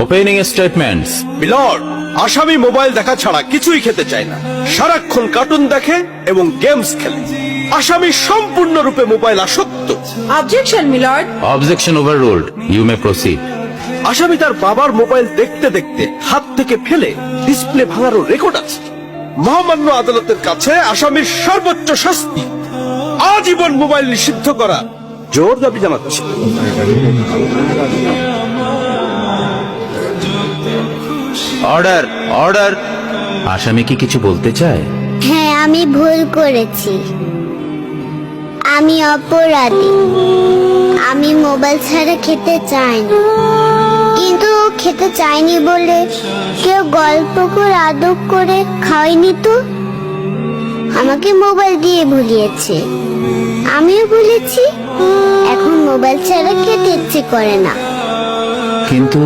Opening statements. Milord, আসামি mobile দেখা ছাড়া কিছুই খেতে চায় না, সারাক্ষণ কার্টুন দেখে এবং গেমস খেলে। আসামি সম্পূর্ণরূপে মোবাইল আসক্ত। Objection milord. Objection overruled, you may proceed. আসামি তার বাবার মোবাইল দেখতে দেখতে হাত থেকে ফেলে ডিসপ্লে ভাঙারও রেকর্ড আছে। মহামান্য আদালতের কাছে আসামির সর্বোচ্চ শাস্তি আজীবন মোবাইল নিষিদ্ধ করা জোর দাবি জানাচ্ছে। Order, order. আসামি কি কিছু বলতে চায়? হ্যাঁ, আমি ভুল করেছি, আমি অপরাধী। আমি মোবাইল ছাড়া খেতে চাইনি, কিন্তু খেতে চাইনি বলে কেউ গল্প করে আদব করে খাওয়াইনি তো। আমাকে মোবাইল দিয়ে ভুলিয়েছে, আমিও ভুলেছি। এখন মোবাইল ছাড়া খেতে ইচ্ছে করে না। কিন্তু